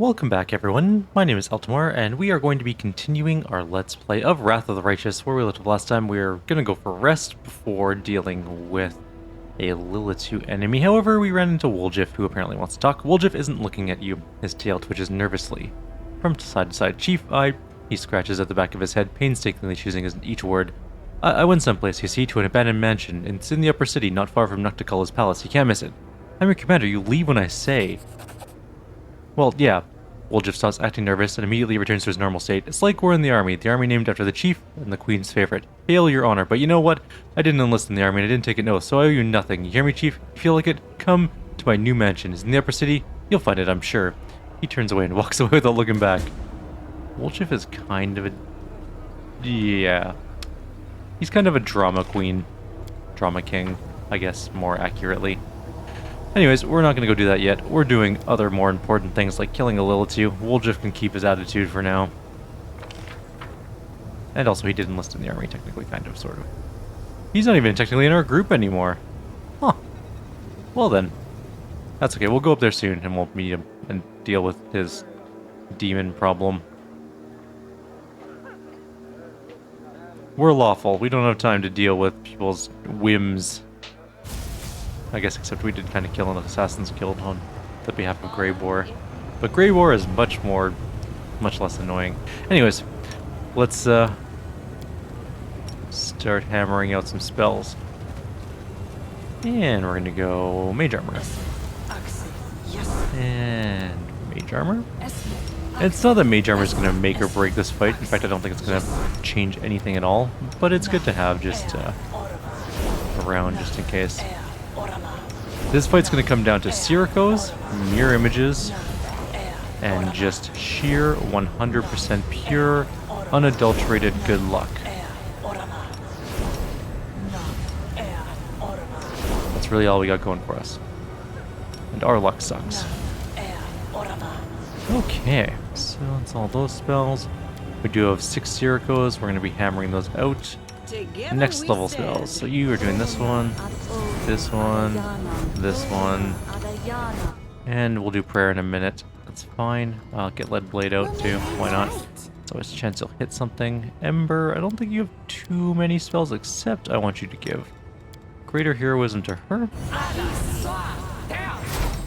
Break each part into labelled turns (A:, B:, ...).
A: Welcome back everyone, my name is Eltimar, and we are going to be continuing our Let's Play of Wrath of the Righteous. Where we left off last time, we're gonna go for rest before dealing with a Lilitu enemy. However, we ran into Woljif, who apparently wants to talk. Woljif isn't looking at you. His tail twitches nervously from side to side. Chief, he scratches at the back of his head, painstakingly choosing each word. I went someplace, you see, to an abandoned mansion. It's in the upper city, not far from Nocticula's palace. You can't miss it. I'm your commander, you leave when I say. Well, yeah. Woljif stops acting nervous and immediately returns to his normal state. It's like we're in the army named after the chief and the queen's favorite. Hail your honor, but you know what? I didn't enlist in the army and I didn't take an oath, so I owe you nothing. You hear me, chief? You feel like it? Come to my new mansion. It's in the upper city. You'll find it, I'm sure. He turns away and walks away without looking back. Woljif is kind of a... yeah. He's kind of a drama queen. Drama king, I guess, more accurately. Anyways, we're not going to go do that yet. We're doing other more important things like killing a Lilitu. Woljif can keep his attitude for now. And also he did enlist in the army, technically, kind of, sort of. He's not even technically in our group anymore. Huh. Well then. That's okay, we'll go up there soon and we'll meet him and deal with his demon problem. We're lawful. We don't have time to deal with people's whims. I guess except we did kind of kill an Assassin's Guild on the behalf of Grey Boar. But Grey Boar is much less annoying. Anyways, let's start hammering out some spells. And we're going to go Mage Armor. And Mage Armor. It's not that Mage Armor is going to make or break this fight. In fact, I don't think it's going to change anything at all. But it's good to have just around just in case. This fight's going to come down to Sirocco's, mirror images, and just sheer 100% pure, unadulterated good luck. That's really all we got going for us. And our luck sucks. Okay, so that's all those spells. We do have 6 Siroccos. We're going to be hammering those out. Next level spells. So you are doing this one, this one, and we'll do prayer in a minute. That's fine. I'll get Lead Blade out too. Why not? So there's a chance you'll hit something. Ember, I don't think you have too many spells, except I want you to give Greater Heroism to her.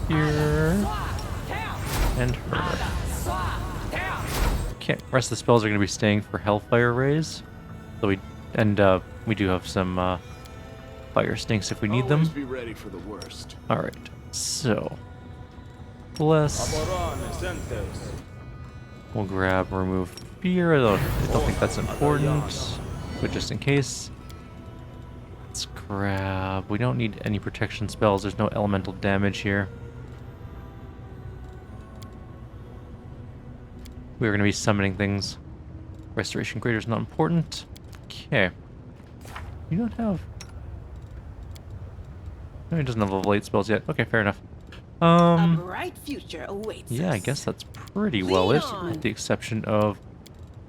A: Here. And her. Okay, rest of the spells are going to be staying for Hellfire Rays. So we do have some fire stinks if we need them.
B: Be ready for the worst.
A: All right, so bless. We'll grab remove fear. I don't think that's important, but just in case, let's grab. We don't need any protection spells. There's no elemental damage here. We're going to be summoning things. Restoration Greater is not important. Okay. You don't have... No, he doesn't have level 8 spells yet. Okay, fair enough.
C: A bright future awaits
A: yeah, I
C: us.
A: guess that's pretty well it, with the exception of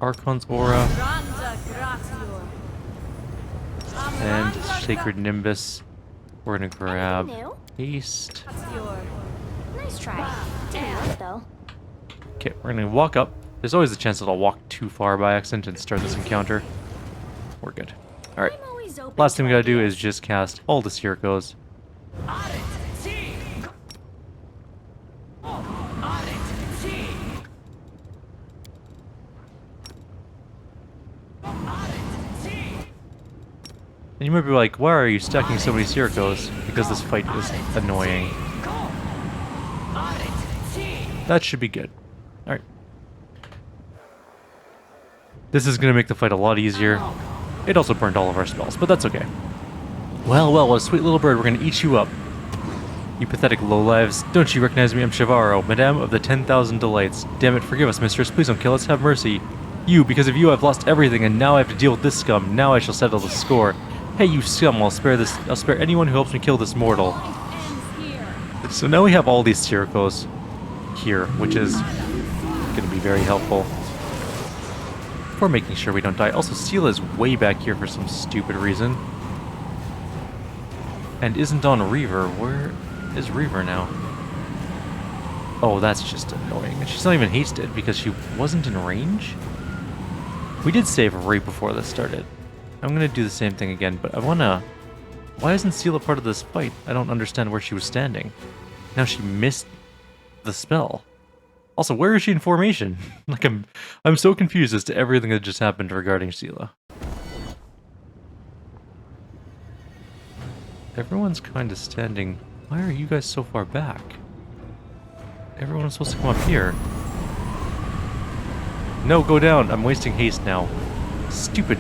A: Archon's Aura and Sacred Nimbus. We're gonna grab Haste.
D: Nice try. Didn't work though.
A: Okay, we're gonna walk up. There's always a chance that I'll walk too far by accident and start this encounter. We're good. Alright. Last thing we gotta do is just cast all the Siroccos. And you might be like, why are you stacking so many Siroccos? Because this fight is annoying. That should be good. Alright. This is going to make the fight a lot easier. It also burned all of our spells, but that's okay. Well, what a sweet little bird. We're going to eat you up. You pathetic lowlives. Don't you recognize me? I'm Shavarro, Madame of the 10,000 Delights. Damn it, forgive us, mistress. Please don't kill us. Have mercy. You, because of you, I've lost everything, and now I have to deal with this scum. Now I shall settle the score. Hey, you scum, I'll spare anyone who helps me kill this mortal. So now we have all these Siroccos here, which is going to be very helpful for making sure we don't die. Also, Seal is way back here for some stupid reason. And isn't on Reaver. Where is Reaver now? Oh, that's just annoying. And she's not even hasted because she wasn't in range? We did save right before this started. I'm gonna do the same thing again, but I wanna... Why isn't Seela part of this fight? I don't understand where she was standing. Now she missed the spell. Also, where is she in formation? Like, I'm so confused as to everything that just happened regarding Seela. Everyone's kind of standing... Why are you guys so far back? Everyone's supposed to come up here. No, go down. I'm wasting haste now. Stupid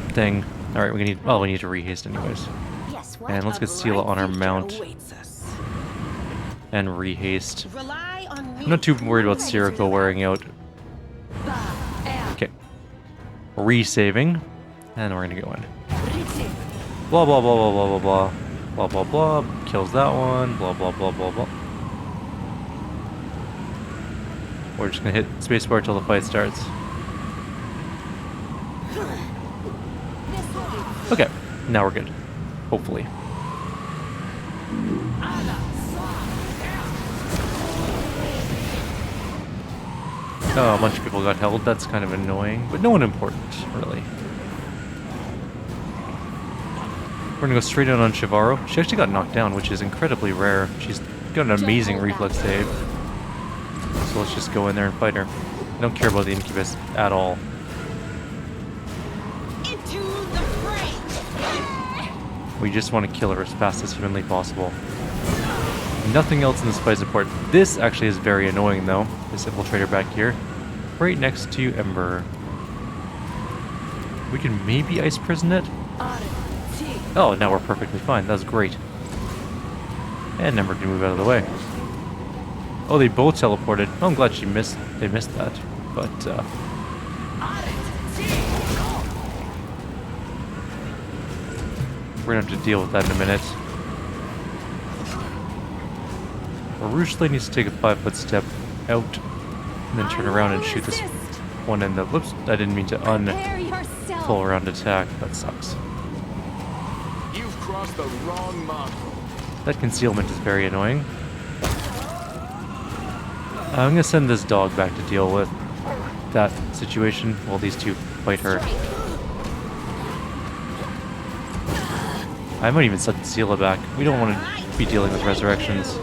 A: thing. Alright, we need to rehaste anyways.
D: Yes, what?
A: And let's get Seela on our mount. And rehaste. I'm not too worried about Sirocco wearing out. Okay. Resaving. And we're gonna go in. Blah blah blah blah blah blah blah. Blah blah blah. Kills that one. Blah blah blah blah blah. We're just gonna hit spacebar till the fight starts. Okay, now we're good. Hopefully. Oh, a bunch of people got held. That's kind of annoying, but no one important, really. We're gonna go straight in on Shavarro. She actually got knocked down, which is incredibly rare. She's got an amazing reflex save. So let's just go in there and fight her. I don't care about the Incubus at all.
C: Into the fray.
A: We just want to kill her as fast as humanly possible. Nothing else in this fight is important. This actually is very annoying, though. This infiltrator back here. Right next to Ember. We can maybe ice prison it? Oh, now we're perfectly fine. That was great. And Ember can move out of the way. Oh, they both teleported. Oh, I'm glad they missed that. But, we're gonna have to deal with that in a minute. Rougelet needs to take a 5-foot step out, and then turn around and shoot this one in the... Whoops, I didn't mean to pull around attack. That sucks.
B: You've crossed the wrong mark.
A: That concealment is very annoying. I'm gonna send this dog back to deal with that situation while these two fight her. I might even send Seela back. We don't want to be dealing with resurrections.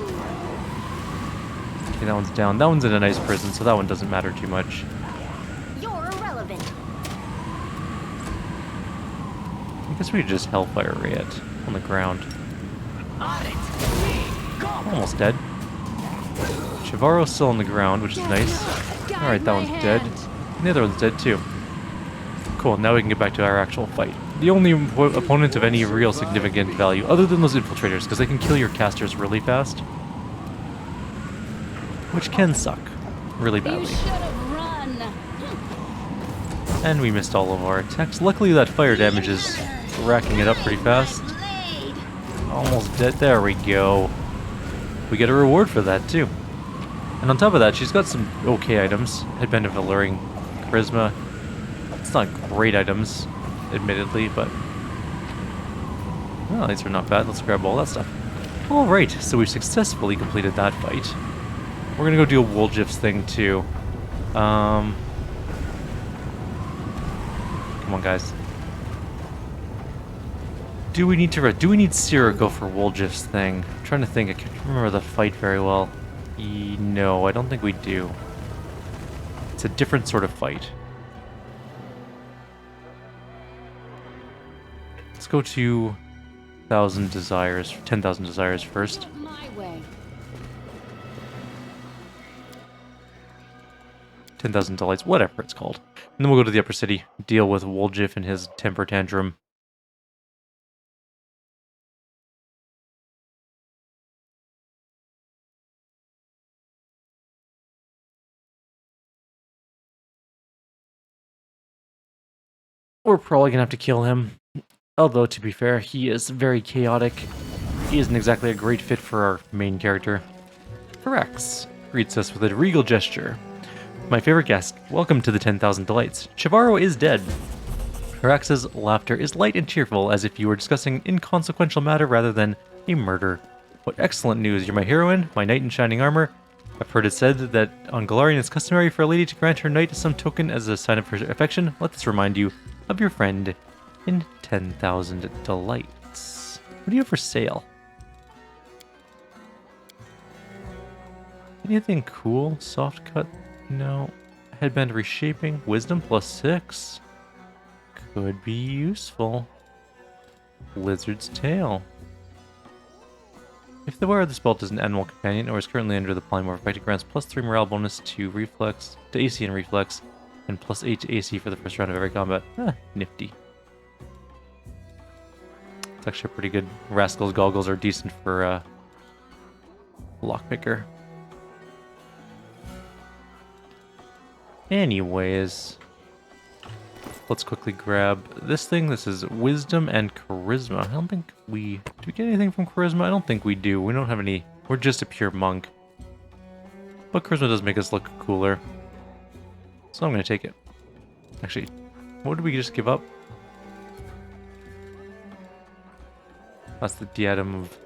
A: Okay, that one's down. That one's in a nice prison, so that one doesn't matter too much.
D: You're irrelevant.
A: I guess we could just Hellfire Ray it on the ground. Almost dead. Shavarro's still on the ground, which is nice. Alright, that one's dead. And the other one's dead too. Cool, now we can get back to our actual fight. The only opponent of any real significant value, other than those infiltrators, because they can kill your casters really fast. Which can suck really badly. And we missed all of our attacks. Luckily that fire damage is racking it up pretty fast. Almost dead. There we go. We get a reward for that too. And on top of that, she's got some okay items. Headband of Alluring, Charisma. It's not great items, admittedly, but... Well, these are not bad. Let's grab all that stuff. Alright, so we've successfully completed that fight. We're gonna go do a Woljif's thing too. Come on, guys. Do we need Sirocco for Woljif's thing? I'm trying to think. I can't remember the fight very well. No, I don't think we do. It's a different sort of fight. Let's go to 10,000 desires first.
D: My way.
A: 10,000 delights, whatever it's called. And then we'll go to the upper city, deal with Woljif and his temper tantrum. We're probably gonna have to kill him. Although, to be fair, he is very chaotic. He isn't exactly a great fit for our main character. Murack greets us with a regal gesture. My favorite guest, welcome to the 10,000 Delights. Shavarro is dead. Murack's laughter is light and cheerful, as if you were discussing inconsequential matter rather than a murder. What excellent news, you're my heroine, my knight in shining armor. I've heard it said that on Galarian it's customary for a lady to grant her knight some token as a sign of her affection. Let this remind you of your friend in 10,000 delights. What do you have for sale? Anything cool? Soft cut? No. Headband reshaping? Wisdom +6? Could be useful. Lizard's tail. If the wearer of this belt is an animal companion or is currently under the polymorph effect, it grants +3 morale bonus to reflex, to AC and reflex, and +8 to AC for the first round of every combat. Nifty. It's actually pretty good. Rascal's goggles are decent for lockpicker. Anyways, let's quickly grab this thing. This is Wisdom and Charisma. I don't think do we get anything from Charisma? I don't think we do. We don't have any. We're just a pure monk. But Charisma does make us look cooler. So I'm going to take it. Actually, what did we just give up? That's the diadem of...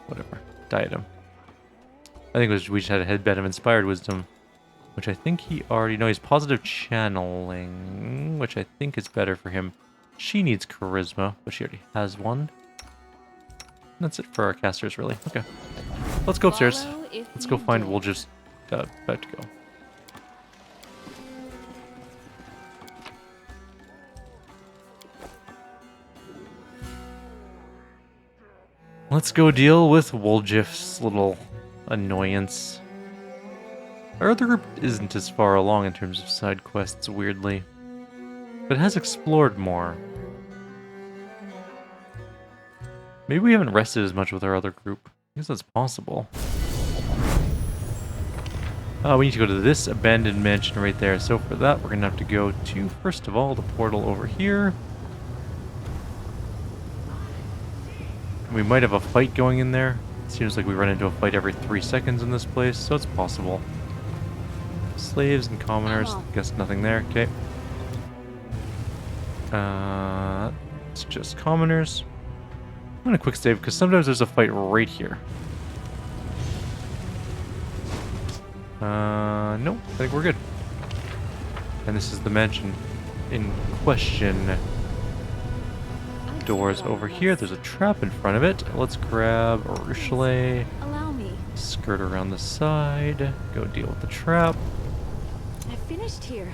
A: whatever. Diadem. I think we just had a headband of Inspired Wisdom. Which I think he already... no, he's positive channeling. Which I think is better for him. She needs Charisma, but she already has one. That's it for our casters, really. Okay. Let's go upstairs. Let's go find Woljif's about to go. Let's go deal with Woljif's little annoyance. Our other group isn't as far along in terms of side quests, weirdly. But it has explored more. Maybe we haven't rested as much with our other group. I guess that's possible. We need to go to this abandoned mansion right there. So for that, we're going to have to go to, first of all, the portal over here. We might have a fight going in there. It seems like we run into a fight every 3 seconds in this place, so it's possible. Slaves and commoners. Guess nothing there. Okay. It's just commoners. I'm gonna quick save because sometimes there's a fight right here. Nope. I think we're good. And this is the mansion in question. Doors over here. There's a trap in front of it. Let's grab Ursula.
D: Allow me.
A: Skirt around the side. Go deal with the trap.
D: I finished here.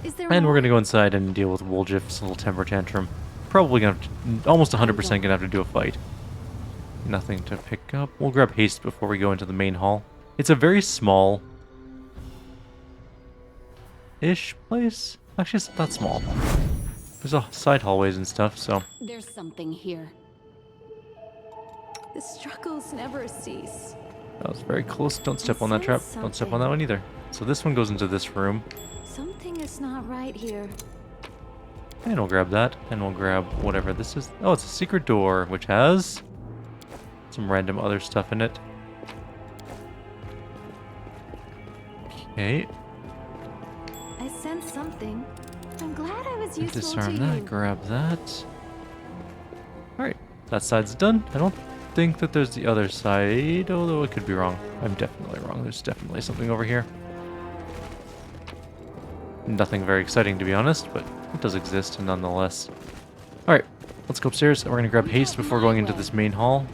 D: Is there
A: And
D: more?
A: we're gonna go inside and deal with Woljif's little temper tantrum. Probably gonna have to, almost 100% gonna have to do a fight. Nothing to pick up. We'll grab haste before we go into the main hall. It's a very small ish place. Actually, it's not that small. There's a side hallways and stuff, so.
D: There's something here. The struggles never cease.
A: That was very close. Don't step on that trap. Don't step on that one either. So this one goes into this room.
D: Something is not right here.
A: And we'll grab that. And we'll grab whatever this is. Oh, it's a secret door, which has some random other stuff in it. Okay.
D: I sense something. I'm glad I was useful
A: Disarm
D: to
A: that.
D: you.
A: Grab that. Alright. That side's done. I don't think that there's the other side, although I could be wrong. I'm definitely wrong. There's definitely something over here. Nothing very exciting, to be honest, but it does exist nonetheless. Alright, let's go upstairs. We're going to grab haste before going into this main hall.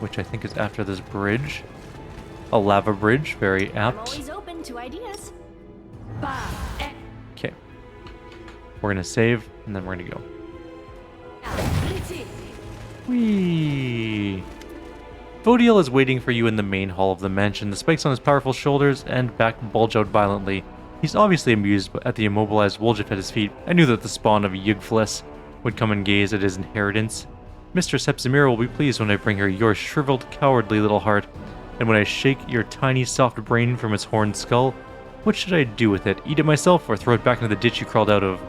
A: Which I think is after this bridge. A lava bridge, very
D: I'm
A: apt.
D: always open to ideas.
A: Okay. We're going to save, and then we're going to go. Whee! Vodiel is waiting for you in the main hall of the mansion. The spikes on his powerful shoulders and back bulge out violently. He's obviously amused at the immobilized Woljif at his feet. I knew that the spawn of Yigfelis would come and gaze at his inheritance. Mistress Hepzimira will be pleased when I bring her your shriveled, cowardly little heart, and when I shake your tiny, soft brain from its horned skull. What should I do with it? Eat it myself or throw it back into the ditch you crawled out of?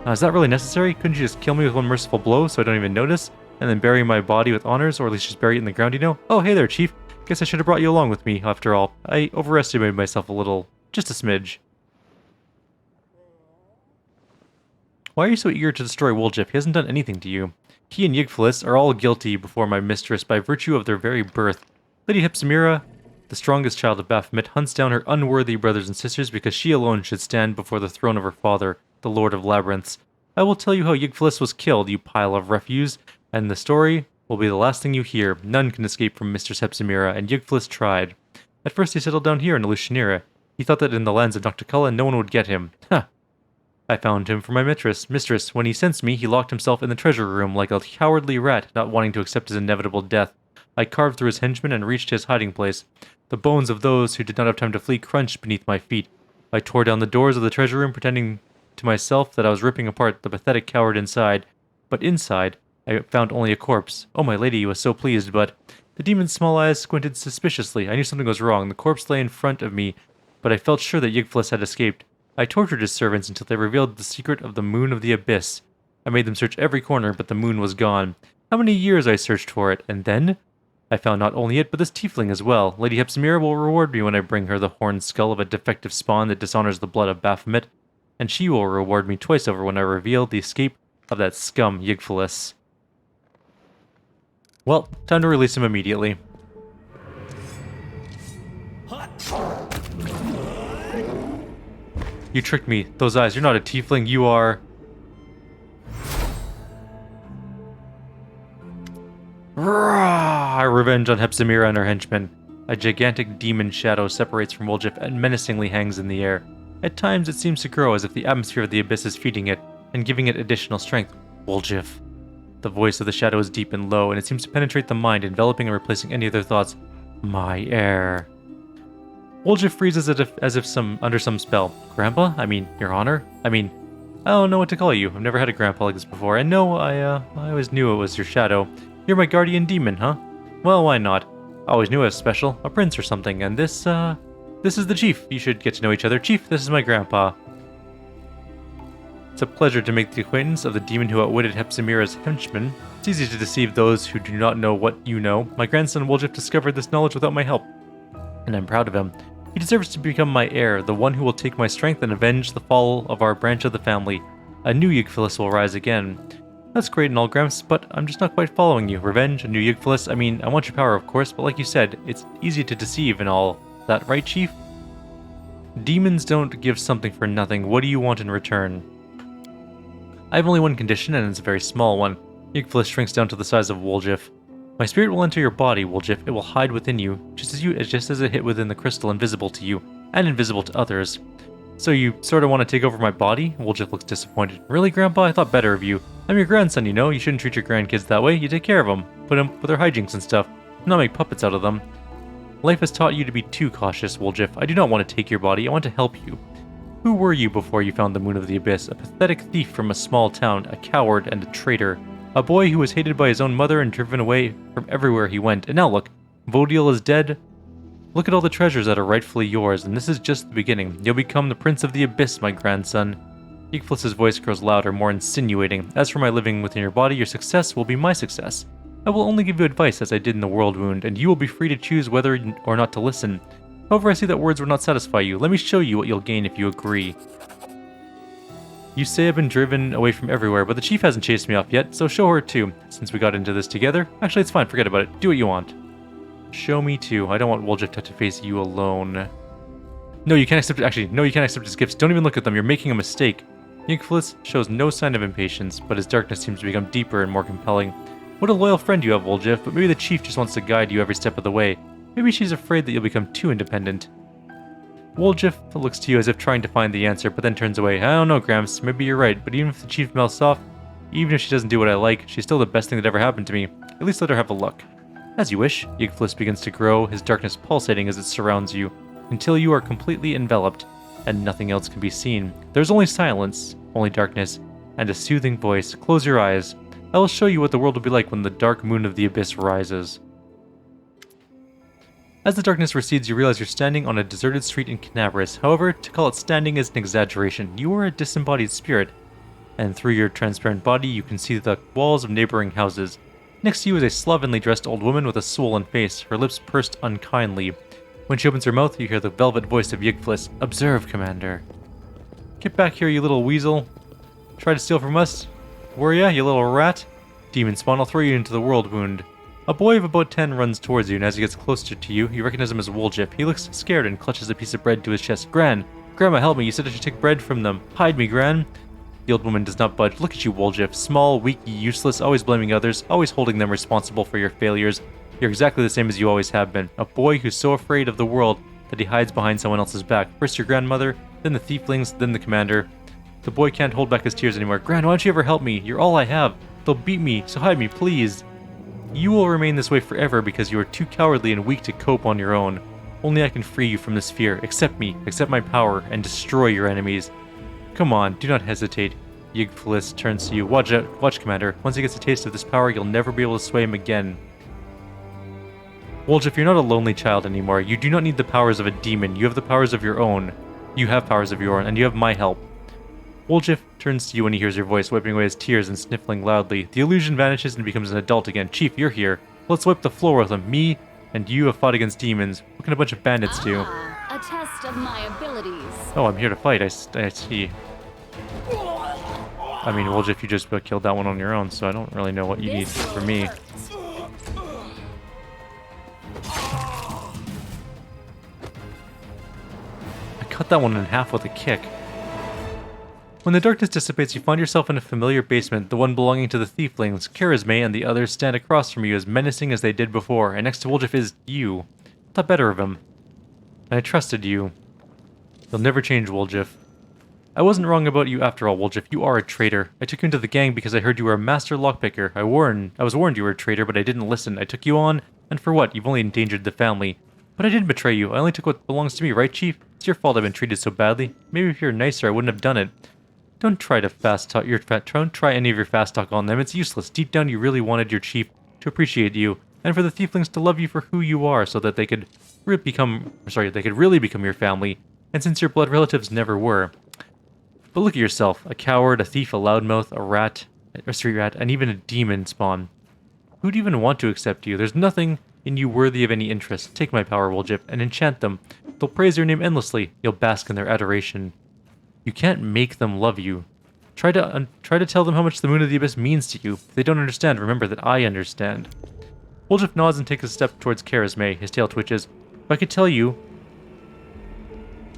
A: Is that really necessary? Couldn't you just kill me with one merciful blow so I don't even notice? And then bury my body with honors, or at least just bury it in the ground, you know? Oh, hey there, Chief. Guess I should have brought you along with me, after all. I overestimated myself a little. Just a smidge. Why are you so eager to destroy Woljif? He hasn't done anything to you. He and Yigfelis are all guilty before my mistress by virtue of their very birth. Lady Hepzimira, the strongest child of Baphomet, hunts down her unworthy brothers and sisters because she alone should stand before the throne of her father, the Lord of Labyrinths. I will tell you how Yigfelis was killed, you pile of refuse, and the story will be the last thing you hear. None can escape from Mistress Hepzimira, and Yigfelis tried. At first he settled down here in Alushanira. He thought that in the lands of Nocticulla no one would get him. Ha! I found him for my mistress. When he sensed me, he locked himself in the treasure room like a cowardly rat, not wanting to accept his inevitable death. I carved through his henchmen and reached his hiding place. The bones of those who did not have time to flee crunched beneath my feet. I tore down the doors of the treasure room, pretending to myself that I was ripping apart the pathetic coward inside. But inside, I found only a corpse. Oh, my lady was so pleased, but... The demon's small eyes squinted suspiciously. I knew something was wrong. The corpse lay in front of me, but I felt sure that Yigfelis had escaped. I tortured his servants until they revealed the secret of the moon of the abyss. I made them search every corner, but the moon was gone. How many years I searched for it, and then... I found not only it, but this tiefling as well. Lady Hepzimira will reward me when I bring her the horned skull of a defective spawn that dishonors the blood of Baphomet, and she will reward me twice over when I reveal the escape of that scum Yigfelis. Well, time to release him immediately. You tricked me. Those eyes, you're not a tiefling, you are... Revenge on Hepzimira and her henchmen. A gigantic demon shadow separates from Woljif and menacingly hangs in the air. At times it seems to grow as if the atmosphere of the abyss is feeding it and giving it additional strength. Woljif. The voice of the shadow is deep and low, and it seems to penetrate the mind, enveloping and replacing any other thoughts. My heir. Woljif freezes as if under some spell. Grandpa? I mean, Your Honor? I don't know what to call you. I've never had a grandpa like this before. And no, I always knew it was your shadow. You're my guardian demon, huh? Well, why not? I always knew I was special. A prince or something. And this is the chief. You should get to know each other. Chief, this is my grandpa. It's a pleasure to make the acquaintance of the demon who outwitted Hepzimira's henchman. It's easy to deceive those who do not know what you know. My grandson Woljif discovered this knowledge without my help, and I'm proud of him. He deserves to become my heir, the one who will take my strength and avenge the fall of our branch of the family. A new Yigfelis will rise again. That's great and all, Gramps, but I'm just not quite following you. Revenge, a new Yigfelis, I want your power, of course, but like you said, it's easy to deceive and all. That right, Chief? Demons don't give something for nothing. What do you want in return? I have only one condition, and it's a very small one. Yigfelis shrinks down to the size of Woljif. My spirit will enter your body, Woljif. It will hide within you, just as it hid within the crystal, invisible to you, and invisible to others. So you sort of want to take over my body? Woljif looks disappointed. Really, Grandpa? I thought better of you. I'm your grandson, you know. You shouldn't treat your grandkids that way. You take care of them. Put them with their hijinks and stuff. Not make puppets out of them. Life has taught you to be too cautious, Woljif. I do not want to take your body. I want to help you. Who were you before you found the Moon of the Abyss? A pathetic thief from a small town, a coward and a traitor. A boy who was hated by his own mother and driven away from everywhere he went. And now look, Vodiel is dead. Look at all the treasures that are rightfully yours, and this is just the beginning. You'll become the Prince of the Abyss, my grandson. Yigfelis' voice grows louder, more insinuating. As for my living within your body, your success will be my success. I will only give you advice as I did in the World Wound, and you will be free to choose whether or not to listen. However, I see that words will not satisfy you. Let me show you what you'll gain if you agree. You say I've been driven away from everywhere, but the chief hasn't chased me off yet, so show her too, since we got into this together. Actually, it's fine, forget about it. Do what you want. Show me too. I don't want Woljif to face you alone. No, you can't accept his gifts. Don't even look at them. You're making a mistake. Yigfelis shows no sign of impatience, but his darkness seems to become deeper and more compelling. What a loyal friend you have, Woljif, but maybe the chief just wants to guide you every step of the way. Maybe she's afraid that you'll become too independent. Woljif looks to you as if trying to find the answer, but then turns away. I don't know, Gramps. Maybe you're right, but even if the chief melts off, even if she doesn't do what I like, she's still the best thing that ever happened to me. At least let her have a look. As you wish. Yigfelis begins to grow, his darkness pulsating as it surrounds you, until you are completely enveloped, and nothing else can be seen. There's only silence, only darkness, and a soothing voice. Close your eyes. I will show you what the world will be like when the dark moon of the abyss rises. As the darkness recedes, you realize you're standing on a deserted street in Canaveras. However, to call it standing is an exaggeration. You are a disembodied spirit, and through your transparent body you can see the walls of neighboring houses. Next to you is a slovenly dressed old woman with a swollen face, her lips pursed unkindly. When she opens her mouth, you hear the velvet voice of Yigfelis. Observe, Commander. Get back here, you little weasel. Try to steal from us? Were ya, you little rat? Demon spawn, I'll throw you into the world wound. A boy of about 10 runs towards you, and as he gets closer to you, you recognize him as Woljif. He looks scared and clutches a piece of bread to his chest. Grandma, help me, you said I should take bread from them. Hide me, Gran. The old woman does not budge. Look at you, Woljif. Small, weak, useless, always blaming others, always holding them responsible for your failures. You're exactly the same as you always have been. A boy who's so afraid of the world that he hides behind someone else's back. First your grandmother, then the thieflings, then the commander. The boy can't hold back his tears anymore. Gran, why don't you ever help me? You're all I have. They'll beat me, so hide me, please. You will remain this way forever because you are too cowardly and weak to cope on your own. Only I can free you from this fear. Accept me, accept my power, and destroy your enemies. Come on, do not hesitate. Yigfelis turns to you. Watch out, watch, Commander. Once he gets a taste of this power, you'll never be able to sway him again. Woljif, you're not a lonely child anymore. You do not need the powers of a demon. You have the powers of your own. You have powers of your own, and you have my help. Woljif turns to you when he hears your voice, wiping away his tears and sniffling loudly. The illusion vanishes and becomes an adult again. Chief, you're here. Let's wipe the floor with him. Me and you have fought against demons. What can a bunch of bandits do?
D: A test of my abilities.
A: Oh, I'm here to fight. I see. I mean, Woljif, you just killed that one on your own, so I don't really know what you need from me. I cut that one in half with a kick. When the darkness dissipates, you find yourself in a familiar basement, the one belonging to the thieflings. Kyrieru and the others stand across from you as menacing as they did before, and next to Woljif is you. Thought better of him. And I trusted you. You'll never change, Woljif. I wasn't wrong about you after all, Woljif. You are a traitor. I took you into the gang because I heard you were a master lockpicker. I was warned you were a traitor, but I didn't listen. I took you on, and for what? You've only endangered the family. But I didn't betray you. I only took what belongs to me, right, Chief? It's your fault I've been treated so badly. Maybe if you were nicer, I wouldn't have done it. Don't try to don't try any of your fast talk on them. It's useless. Deep down, you really wanted your chief to appreciate you, and for the thieflings to love you for who you are, so that they could really become your family. And since your blood relatives never were. But look at yourself: a coward, a thief, a loudmouth, a rat, a street rat, and even a demon spawn. Who'd even want to accept you? There's nothing in you worthy of any interest. Take my power, Woljif, and enchant them. They'll praise your name endlessly. You'll bask in their adoration. You can't make them love you. Try to tell them how much the Moon of the Abyss means to you. If they don't understand, remember that I understand. Woljif nods and takes a step towards Kyrieru. His tail twitches. If I could tell you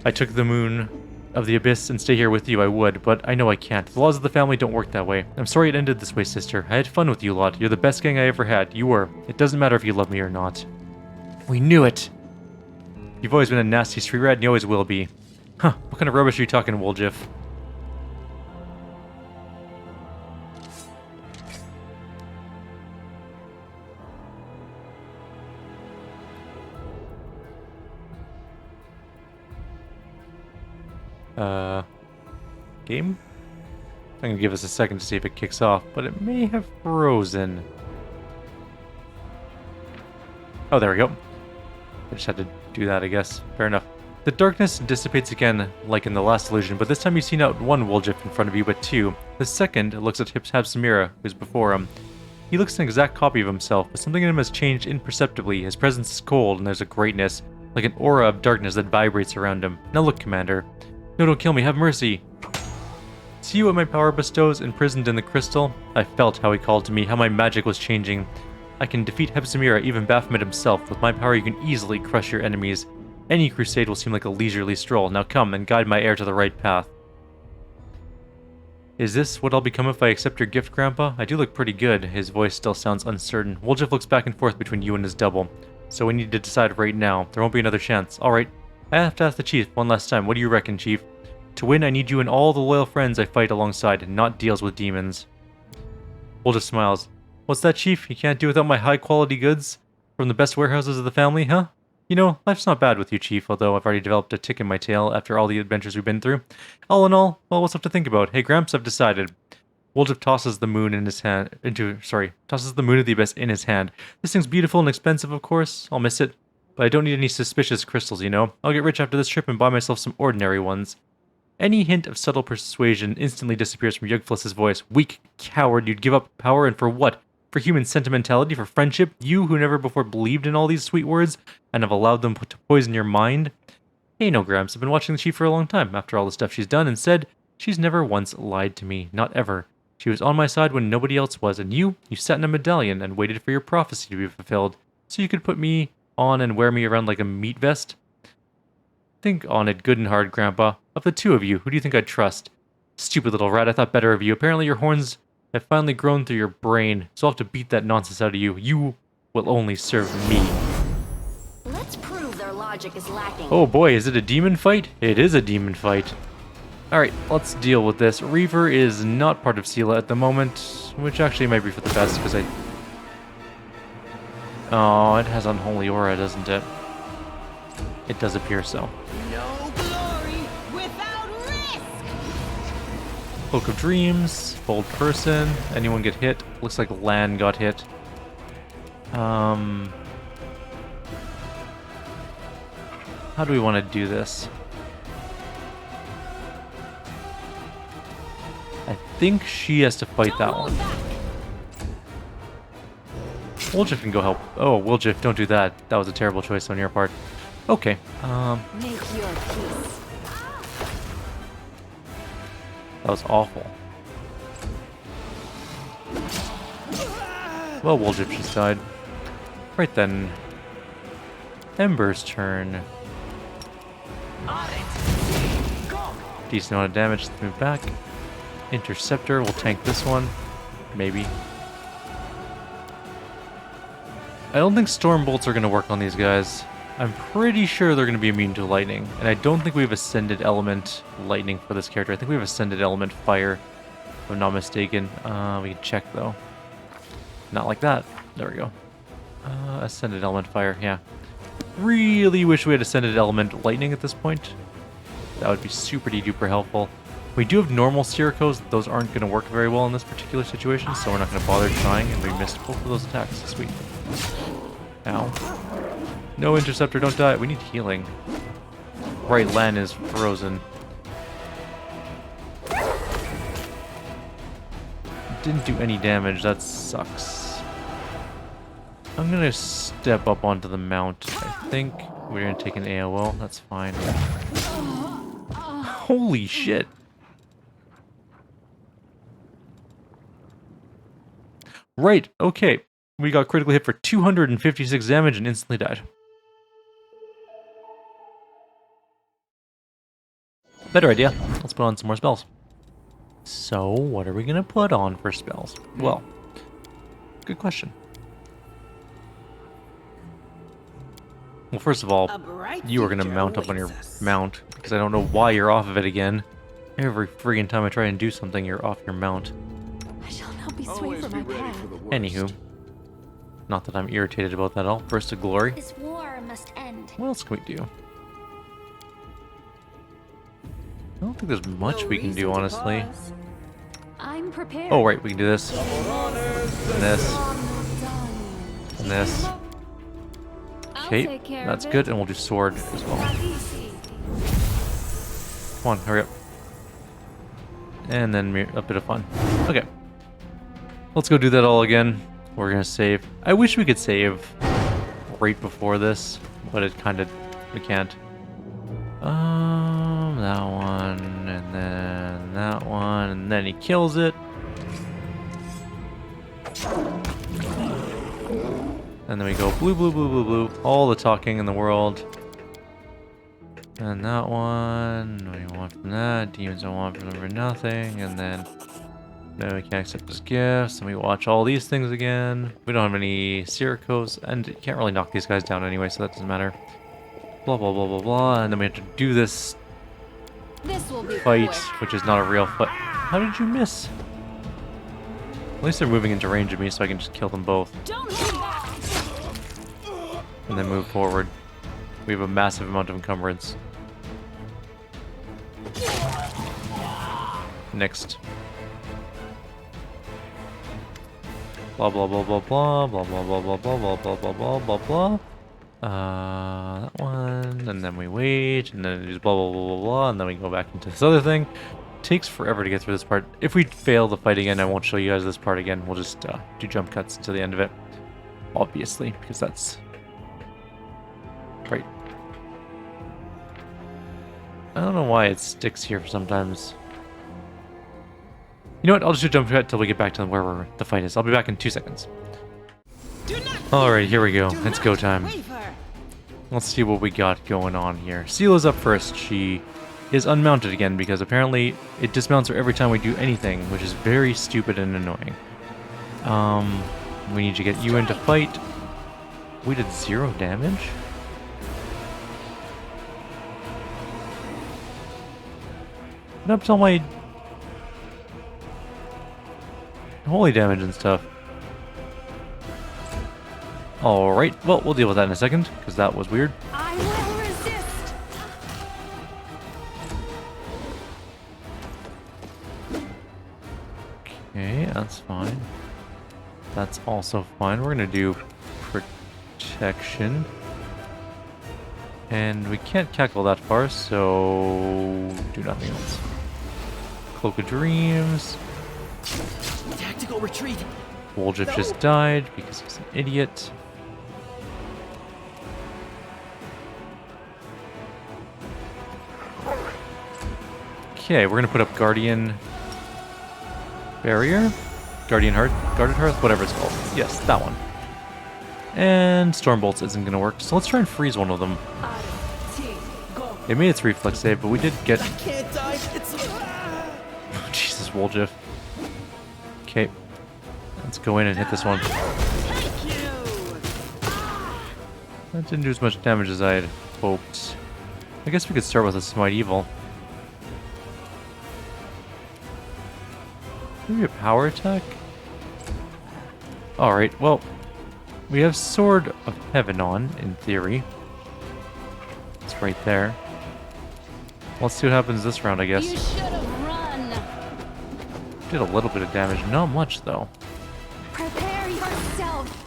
A: I took the Moon of the Abyss and stay here with you, I would, but I know I can't. The laws of the family don't work that way. I'm sorry it ended this way, sister. I had fun with you lot. You're the best gang I ever had. You were. It doesn't matter if you love me or not. We knew it! You've always been a nasty street rat, and you always will be. Huh, what kind of rubbish are you talking, Woljif? Game? I'm gonna give us a second to see if it kicks off, but it may have frozen. Oh, there we go. I just had to do that, I guess. Fair enough. The darkness dissipates again, like in the last illusion, but this time you see not one Woljif in front of you, but two. The second looks at Hipsamira, who's before him. He looks an exact copy of himself, but something in him has changed imperceptibly. His presence is cold, and there's a greatness, like an aura of darkness that vibrates around him. Now look, Commander. No, don't kill me, have mercy! See what my power bestows, imprisoned in the crystal? I felt how he called to me, how my magic was changing. I can defeat Hipsamira, even Baphomet himself. With my power you can easily crush your enemies. Any crusade will seem like a leisurely stroll. Now come and guide my heir to the right path. Is this what I'll become if I accept your gift, Grandpa? I do look pretty good. His voice still sounds uncertain. Woljif looks back and forth between you and his double. So we need to decide right now. There won't be another chance. Alright, I have to ask the Chief one last time. What do you reckon, Chief? To win, I need you and all the loyal friends I fight alongside, not deals with demons. Woljif smiles. What's that, Chief? You can't do without my high-quality goods? From the best warehouses of the family, huh? You know, life's not bad with you, Chief, although I've already developed a tick in my tail after all the adventures we've been through. All in all, well, what's up to think about? Hey, Gramps, I've decided. Woljif tosses the moon tosses the Moon of the Abyss in his hand. This thing's beautiful and expensive, of course. I'll miss it. But I don't need any suspicious crystals, you know? I'll get rich after this trip and buy myself some ordinary ones. Any hint of subtle persuasion instantly disappears from Yigfelis' voice. Weak coward, you'd give up power, and for what? For human sentimentality, for friendship? You who never before believed in all these sweet words, and have allowed them to poison your mind? Hey, no, Gramps, I've been watching the Chief for a long time. After all the stuff she's done and said, She's never once lied to me, not ever. She was on my side when nobody else was, and you sat in a medallion and waited for your prophecy to be fulfilled, so you could put me on and wear me around like a meat vest? Think on it good and hard, Grandpa. Of the two of you, who do you think I'd trust? Stupid little rat, I thought better of you. Apparently your horns have finally grown through your brain, so I'll have to beat that nonsense out of you. You will only serve me.
E: Let's prove their logic is lacking.
A: Oh boy, is it a demon fight? It is a demon fight. Alright, let's deal with this. Reaver is not part of Sela at the moment, which actually might be for the best, because I... Oh, it has Unholy Aura, doesn't it? It does appear so.
C: No glory without risk.
A: Cloak of Dreams, Bold Person, anyone get hit? Looks like Lan got hit. How do we want to do this? I think she has to fight that one. Woljif can go help. Oh, Woljif, don't do that. That was a terrible choice on your part. Okay.
E: Make your peace.
A: That was awful. Well, Woljif just died. Right then. Ember's turn. Decent amount of damage. Let's move back. Interceptor will tank this one. Maybe. I don't think Storm Bolts are going to work on these guys. I'm pretty sure they're going to be immune to lightning. And I don't think we have Ascended Element Lightning for this character. I think we have Ascended Element Fire, if I'm not mistaken. We can check, though. Not like that. There we go. Ascended Element Fire, yeah. Really wish we had Ascended Element Lightning at this point. That would be super duper helpful. We do have normal Sirocos. Those aren't going to work very well in this particular situation, so we're not going to bother trying, and we missed both of those attacks. Sweet. Ow. No Interceptor, don't die. We need healing. Right, Lan is frozen. Didn't do any damage. That sucks. I'm going to step up onto the mount. I think we're going to take an AOL. That's fine. Holy shit. Right, okay. We got critically hit for 256 damage and instantly died. Better idea. Let's put on some more spells. So, what are we going to put on for spells? Well, good question. Well, first of all, you are going to mount up on your mount, because I don't know why you're off of it again. Every friggin' time I try and do something, you're off your mount.
D: I shall not be swayed
B: Always
D: from
B: be
D: my
B: ready
D: path.
B: for the worst.
A: Anywho. Not that I'm irritated about that at all. First to glory.
E: This war must end.
A: What else can we do? I don't think there's much we can do, honestly.
D: I'm prepared.
A: Oh, right, we can do this. And this. And this.
D: I'll
A: Okay,
D: take care
A: that's
D: of
A: good,
D: it.
A: and we'll do sword as well. Come on, hurry up. And then a bit of fun. Okay. Let's go do that all again. We're gonna save. I wish we could save right before this, but we can't. That one, and then that one, and then he kills it. And then we go blue, blue, blue, blue, blue. All the talking in the world. And that one, what do you want from that? Demons don't want from them for nothing. And then no, we can't accept his gifts. And we watch all these things again. We don't have any Sirocos, and you can't really knock these guys down anyway, so that doesn't matter. Blah, blah, blah, blah, blah. And then we have to do this
D: This will be
A: fight,
D: quick.
A: which is not a real fight. How did you miss? At least they're moving into range of me, so I can just kill them both.
C: Don't hold back.
A: And then move forward. We have a massive amount of encumbrance. Next. Blah blah blah blah blah blah blah blah blah blah blah blah blah blah blah blah. That one, and then we wait, and then it is blah blah blah blah blah, and then we go back into this other thing. Takes forever to get through this part. If we fail the fight again, I won't show you guys this part again. We'll just do jump cuts to the end of it, obviously, because that's right. I don't know why it sticks here sometimes. You know what? I'll just do jump cut till we get back to where the fight is. I'll be back in 2 seconds. Alright, here we go. It's go time. Let's see what we got going on here. Sela's up first. She is unmounted again because apparently it dismounts her every time we do anything, which is very stupid and annoying. We need to get you into fight. We did 0 damage? What up to all my holy damage and stuff? Alright, well, we'll deal with that in a second, because that was weird.
D: I will resist.
A: Okay, that's fine. That's also fine. We're gonna do protection. And we can't cackle that far, so do nothing else. Cloak of Dreams.
C: Tactical retreat.
A: Woljif just died because he's an idiot. Okay, we're gonna put up Guardian Barrier? Guardian Heart? Guarded Hearth? Whatever it's called. Yes, that one. And Stormbolts isn't gonna work, so let's try and freeze one of them. It made its reflex save, but we did get...
C: I can't die. It's
A: Jesus, Woljif. Okay. Let's go in and hit this one. That didn't do as much damage as I had hoped. I guess we could start with a Smite Evil. Maybe a power attack? Alright, well, we have Sword of Heaven on, in theory. It's right there. Let's see what happens this round, I guess.
E: You should have run.
A: Did a little bit of damage, not much though.
D: Prepare yourself.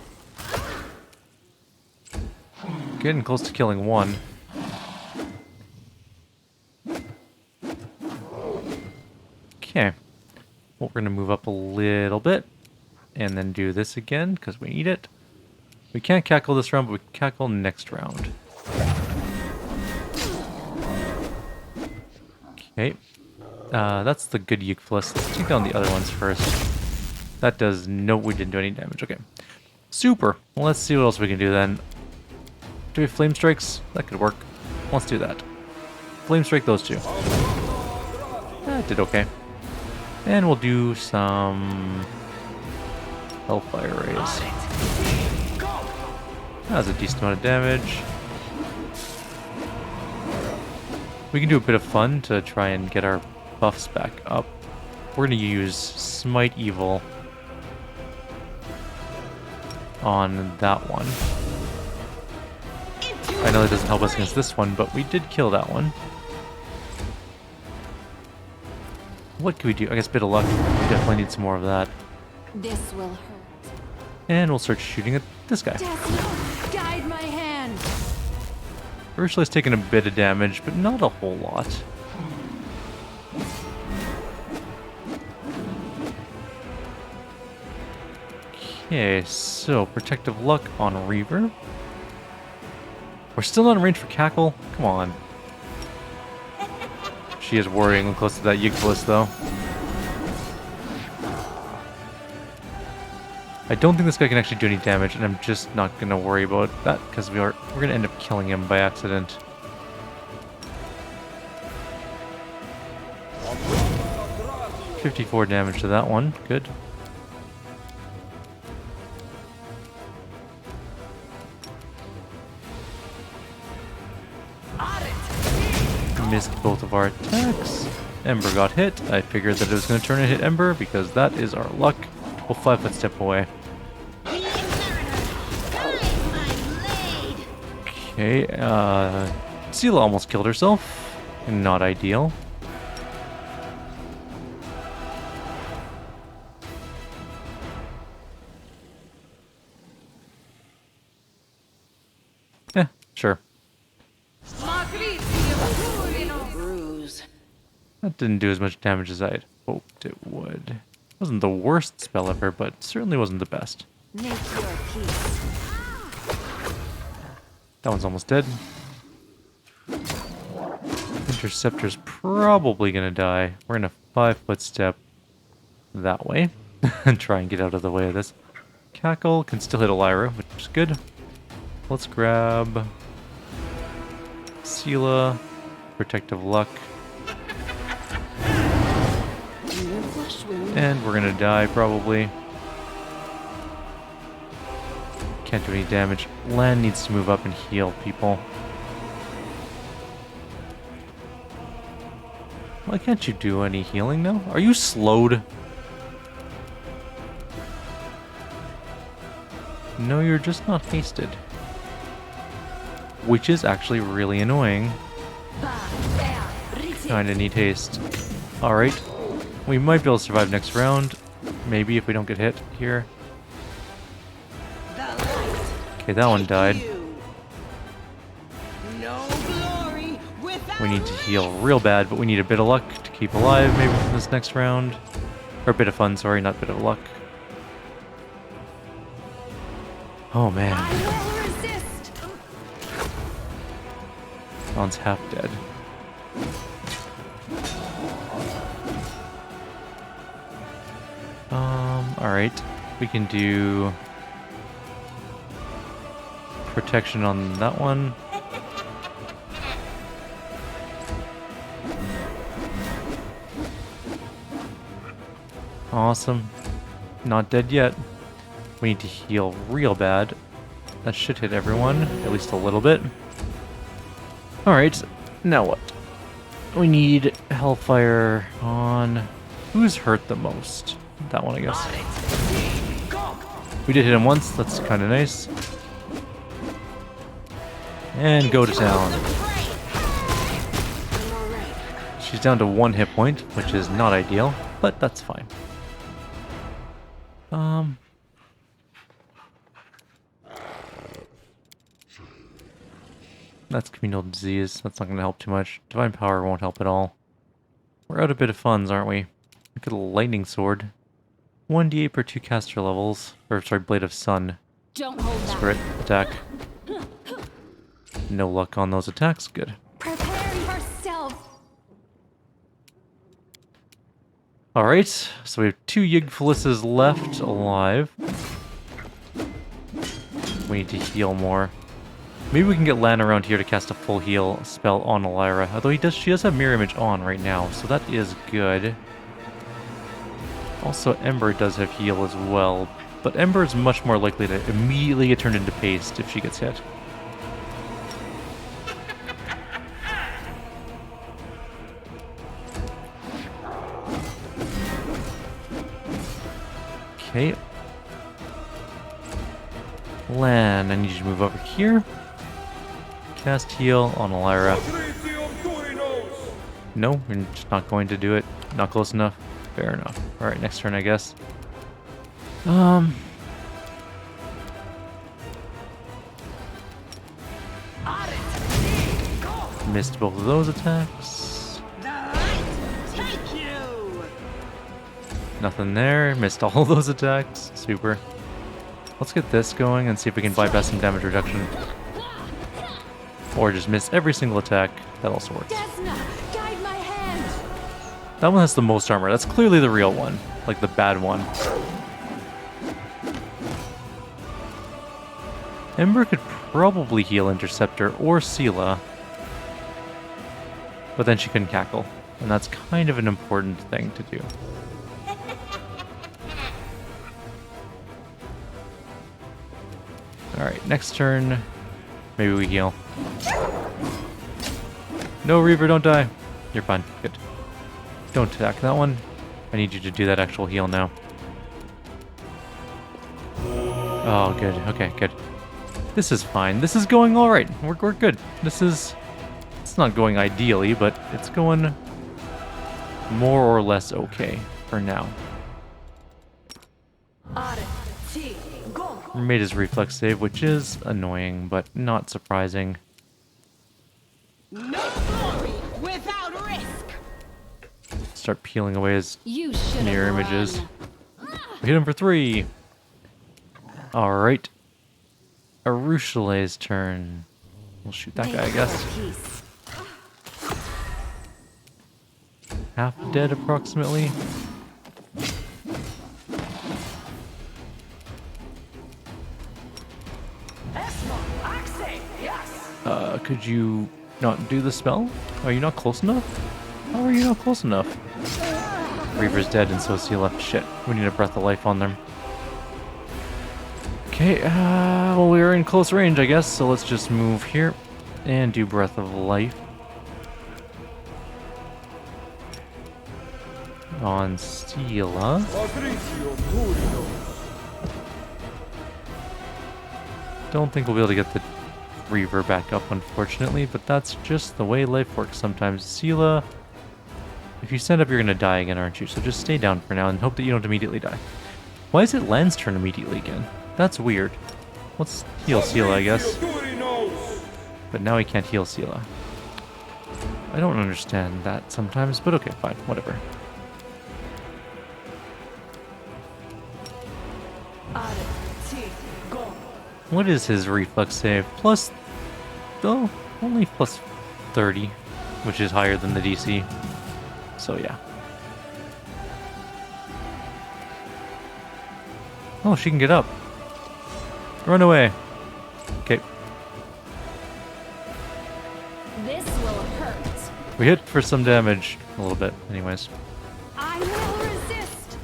A: Getting close to killing one. Okay. Well, we're gonna move up a little bit. And then do this again, because we need it. We can't cackle this round, but we can cackle next round. Okay. That's the good Yigfelis. Let's take down the other ones first. That does... No, we didn't do any damage. Okay. Super. Well, let's see what else we can do then. Do we have Flame Strikes? That could work. Let's do that. Flame Strike those two. That did okay. And we'll do some... Hellfire Rays. That was a decent amount of damage. We can do a bit of fun to try and get our buffs back up. We're going to use Smite Evil on that one. I know that doesn't help us against this one, but we did kill that one. What can we do? I guess Bit of Luck. We definitely need some more of that.
E: This will hurt.
A: And we'll start shooting at this guy.
D: Death, guide my hand.
A: Ursula's taken a bit of damage, but not a whole lot. Okay, so Protective Luck on Reaver. We're still not in range for Cackle? Come on. She is worrying close to that Yigfelis, though. I don't think this guy can actually do any damage, and I'm just not going to worry about that, because we're going to end up killing him by accident. $54 damage to that one. Good. Missed both of our attacks. Ember got hit. I figured that it was going to turn and hit Ember, because that is our luck. We'll 5-foot step away. Okay, Sela almost killed herself. Not ideal. Sure.
E: Bruise.
A: That didn't do as much damage as I'd hoped it would. Wasn't the worst spell ever, but certainly wasn't the best.
E: Make your peace.
A: That one's almost dead. Interceptor's probably gonna die. We're in a 5-foot step. that way and try and get out of the way of this. Cackle can still hit Elira, which is good. Let's grab Sela, Protective Luck. And we're gonna die probably. Can't do any damage. Lan needs to move up and heal people. Why can't you do any healing now? Are you slowed? No, you're just not hasted. Which is actually really annoying. Kinda need haste. Alright. We might be able to survive next round. Maybe if we don't get hit here. Okay, that one died. We need to heal real bad, but we need a bit of luck to keep alive maybe for this next round. Or a bit of fun, sorry, not a bit of luck. Oh man. Dawn's half dead. Alright. We can do protection on that one. Awesome. Not dead yet. We need to heal real bad. That should hit everyone, at least a little bit. Alright, now what? We need Hellfire on... Who's hurt the most? That one, I guess. We did hit him once, that's kind of nice. And go to town. She's down to 1 hit point, which is not ideal, but that's fine. That's communal disease. That's not going to help too much. Divine power won't help at all. We're out a bit of funds, aren't we? Look at a lightning sword. 1d8 per 2 caster levels. Or, sorry, Blade of Sun.
E: Don't hold that.
A: Spirit attack. No luck on those attacks. Good.
D: Prepare yourself.
A: Alright, so we have 2 Yigfelises left alive. We need to heal more. Maybe we can get Lan around here to cast a full heal spell on Elira. Although she does have Mirror Image on right now, so that is good. Also, Ember does have heal as well, but Ember is much more likely to immediately get turned into paste if she gets hit. Okay. Lan, I need you to move over here. Cast heal on Elira. No, we're just not going to do it. Not close enough. Fair enough. Alright, next turn, I guess. Missed both of those attacks. Nothing there. Missed all those attacks. Super. Let's get this going and see if we can bypass some damage reduction. Or just miss every single attack. That also works.
D: Desna, guide my hand.
A: That one has the most armor. That's clearly the real one. Like the bad one. Ember could probably heal Interceptor or Sela. But then she couldn't cackle. And that's kind of an important thing to do. Alright, next turn. Maybe we heal. No, Reaver, don't die. You're fine. Good. Don't attack that one. I need you to do that actual heal now. Oh, good. Okay, good. This is fine. This is going alright. We're good. It's not going ideally, but it's going more or less okay for now. Made his reflex save, which is annoying, but not surprising.
C: No glory without risk.
A: Start peeling away his
E: You should
A: mirror images. We hit him for 3. Alright. Arushale's turn. We'll shoot that guy, I guess. Half dead, approximately. Could you not do the spell? Are you not close enough? How are you not close enough? Reaver's dead and so is he left. Shit, we need a breath of life on them. Okay, well we're in close range I guess, so let's just move here and do breath of life. On Stila. Don't think we'll be able to get the Reaver back up, unfortunately, but that's just the way life works sometimes. Stila, if you stand up, you're gonna die again, aren't you? So just stay down for now and hope that you don't immediately die. Why is it Lan's turn immediately again? That's weird. Let's heal Stila, I guess. But now he can't heal Stila. I don't understand that sometimes, but okay, fine, whatever. What is his reflex save? Plus, oh, only plus 30, which is higher than the DC. So yeah. Oh, she can get up. Run away. Okay.
E: This will hurt.
A: We hit for some damage. A little bit, anyways.
E: I will resist.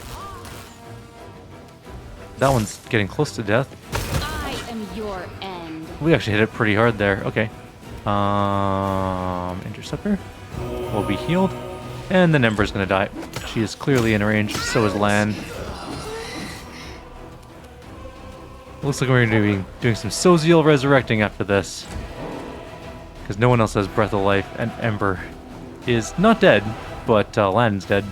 A: That one's getting close to death.
E: I am your end.
A: We actually hit it pretty hard there. Okay. Interceptor will be healed. And then Ember's gonna die. She is clearly in range, so is Lan. Looks like we're gonna be doing some Soziel resurrecting after this. Because no one else has Breath of Life, and Ember is not dead, but Lan's dead.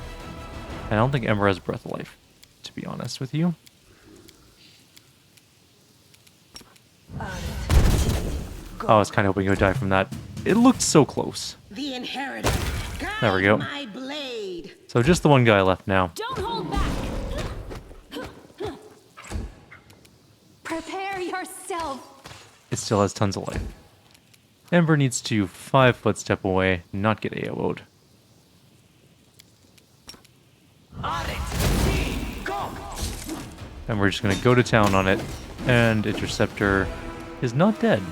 A: And I don't think Ember has Breath of Life, to be honest with you. Oh, I was kind of hoping he would die from that. It looked so close.
C: The inheritor.
A: There we go.
C: My blade.
A: So just the one guy left now.
E: Don't hold back.
D: Prepare yourself.
A: It still has tons of life. Ember needs to 5-foot step away, not get AO'd.
C: On it. Go.
A: And we're just gonna go to town on it. And Interceptor is not dead.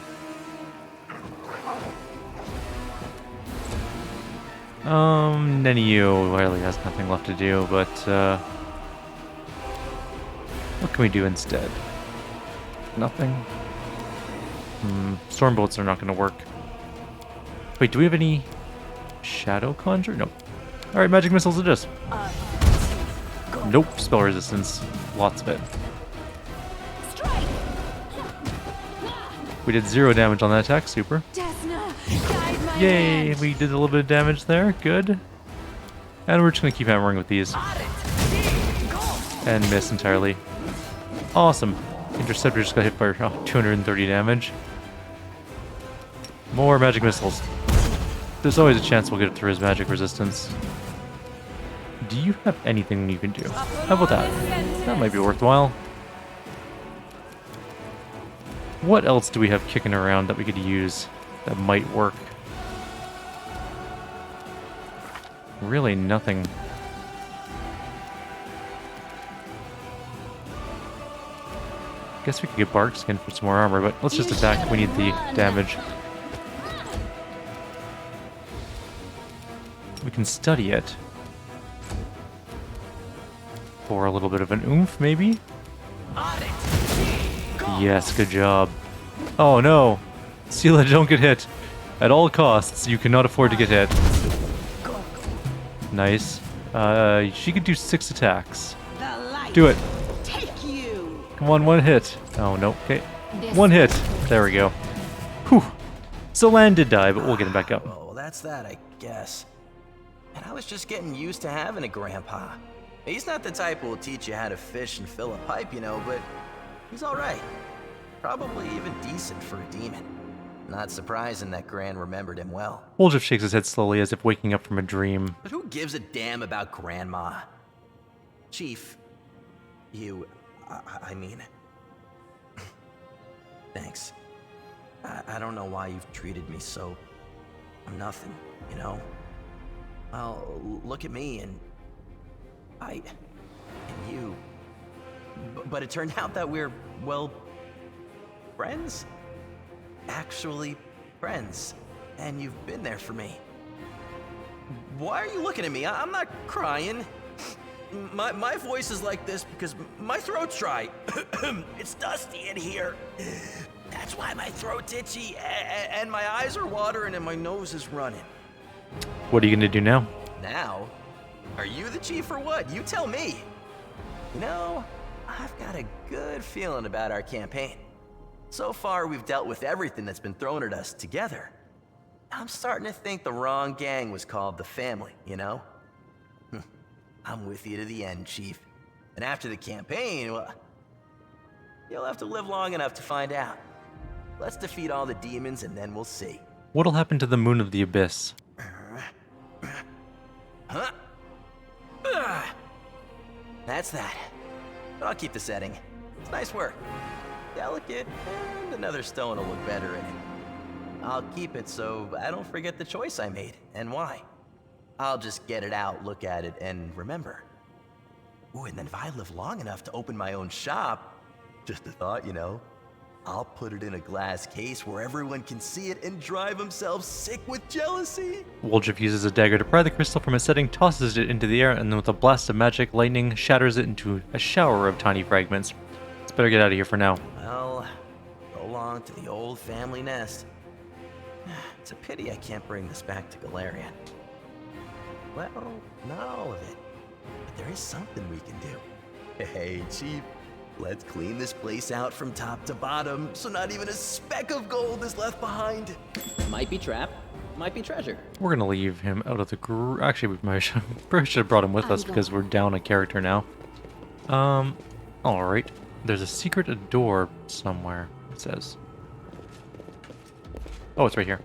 A: Nenyu really has nothing left to do, but what can we do instead? Nothing. Stormbolts are not going to work. Wait, do we have any Shadow Conjure? Nope. Alright, magic missiles it is. Nope, spell resistance. Lots of it.
E: Strike.
A: We did 0 damage on that attack, super.
D: Desna, guide my
A: Yay,
D: hand.
A: we did a little bit of damage there, good. And we're just going to keep hammering with these. And miss entirely. Awesome. Interceptor just got hit for 230 damage. More magic missiles. There's always a chance we'll get it through his magic resistance. Do you have anything you can do? How about that? That might be worthwhile. What else do we have kicking around that we could use that might work? Really nothing. Guess we could get Bark Skin for some more armor, but let's just attack. We need the damage. We can study it. For a little bit of an oomph, maybe? Yes, good job. Oh no! Sela, don't get hit. At all costs, you cannot afford to get hit. Nice. She could do 6 attacks.
C: The light.
A: Do it.
C: Take you.
A: Come on, 1 hit. Oh, no. Okay. 1 hit. There we go. Whew. So Lan did die, but we'll get him back up.
F: Oh, that's that, I guess. And I was just getting used to having a grandpa. He's not the type who will teach you how to fish and fill a pipe, you know, but he's alright. Probably even decent for a demon. Not surprising that Gran remembered him well.
A: Woljif shakes his head slowly as if waking up from a dream.
F: But who gives a damn about Grandma? Chief, you... I mean... Thanks. I don't know why you've treated me so... I'm nothing, you know? Well, look at me and... and you... But it turned out that we're, well... friends? Actually, friends, and you've been there for me. Why are you looking at me? I'm not crying. My voice is like this because my throat's dry. It's dusty in here. That's why my throat's itchy, and my eyes are watering, and my nose is running.
A: What are you gonna do now?
F: Now? Are you the chief or what? You tell me. You know, I've got a good feeling about our campaign. So far, we've dealt with everything that's been thrown at us together. I'm starting to think the wrong gang was called the Family, you know? I'm with you to the end, Chief. And after the campaign, well, you'll have to live long enough to find out. Let's defeat all the demons and then we'll see.
A: What'll happen to the Moon of the Abyss?
F: Huh? That's that. But I'll keep the setting. It's nice work. Delicate, and another stone will look better in it. I'll keep it so I don't forget the choice I made and why. I'll just get it out, look at it, and remember. Ooh, and then if I live long enough to open my own shop, just a thought, you know, I'll put it in a glass case where everyone can see it and drive themselves sick with jealousy.
A: Woljif uses a dagger to pry the crystal from its setting, tosses it into the air, and then with a blast of magic lightning, shatters it into a shower of tiny fragments. Let's better get out of here for now.
F: Well, so long to the old family nest. It's a pity I can't bring this back to Galarian. Well, not all of it, but there is something we can do. Hey, Chief, let's clean this place out from top to bottom so not even a speck of gold is left behind.
G: Might be trap, might be treasure.
A: We're gonna leave him out of the group. Actually, we probably should have brought him with us because we're down a character now. Alright. There's a secret door somewhere, it says. Oh, it's right here.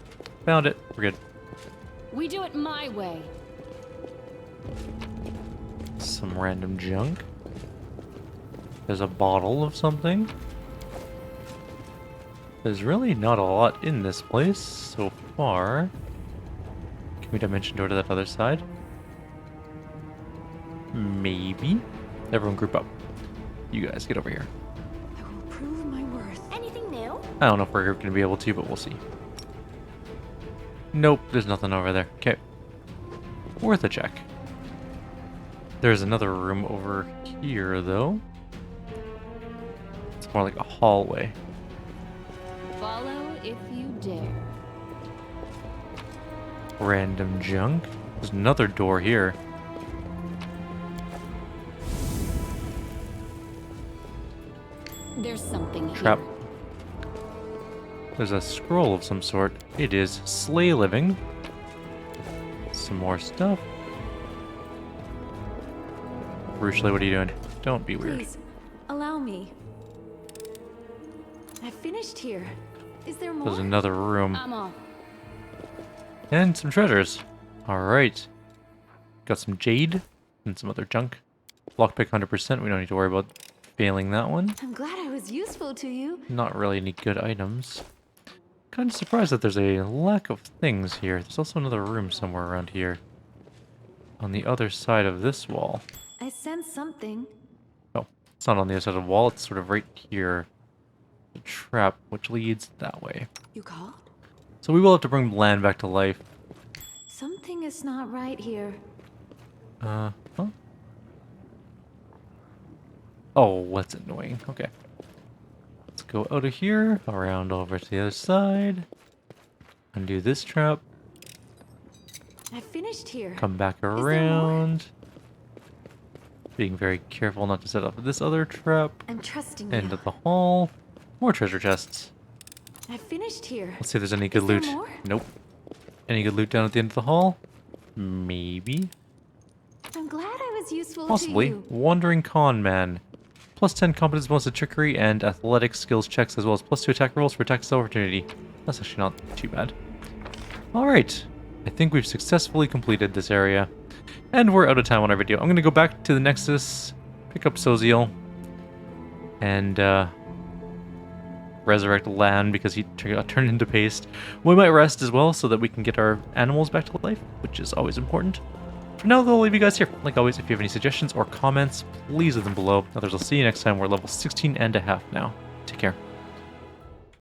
A: Found it. We're good.
E: We do it my way.
A: Some random junk. There's a bottle of something. There's really not a lot in this place so far. Can we dimension door to that other side? Maybe. Everyone group up. You guys get over here.
D: I will prove my worth.
E: Anything new?
A: I don't know if we're going to be able to, but we'll see. Nope, there's nothing over there. Okay. Worth a check. There's another room over here, though. It's more like a hallway.
E: Follow if you dare.
A: Random junk. There's another door here.
E: There's something
A: Trap.
E: here.
A: There's a scroll of some sort. It is Slay Living. Some more stuff. Rushly, what are you doing? Don't be weird.
D: Please, allow me. I finished here. Is there more?
A: There's another room.
E: I'm off.
A: And some treasures. Alright. Got some jade and some other junk. Lockpick 100%. We don't need to worry about failing that one.
D: I'm glad I was useful to you.
A: Not really any good items. Kind of surprised that there's a lack of things here. There's also another room somewhere around here. On the other side of this wall.
D: I sense something.
A: Oh, it's not on the other side of the wall. It's sort of right here. The trap, which leads that way.
D: You called?
A: So we will have to bring land back to life.
D: Something is not right here.
A: Huh? Oh, that's annoying. Okay. Let's go out of here, around over to the other side. Undo this trap.
D: I finished here.
A: Come back
D: there more?
A: around. Being very careful not to set off this other trap.
D: I'm trusting
A: End
D: you.
A: of the hall. More treasure chests.
D: I finished here.
A: Let's see if there's any good
D: Is there
A: loot.
D: more?
A: Nope. Any good loot down at the end of the hall? Maybe.
D: I'm glad I was useful
A: Possibly.
D: to you.
A: Wandering Con Man. Plus 10 competence bonus to trickery and athletic skills checks, as well as plus 2 attack rolls for attacks of opportunity. That's actually not too bad. Alright. I think we've successfully completed this area. And we're out of time on our video. I'm going to go back to the Nexus, pick up Soziel, and resurrect Lan because he got turned into paste. We might rest as well so that we can get our animals back to life, which is always important. For now, though, I'll leave you guys here. Like always, if you have any suggestions or comments, please leave them below. Others, I'll see you next time. We're level 16 and a half now. Take care.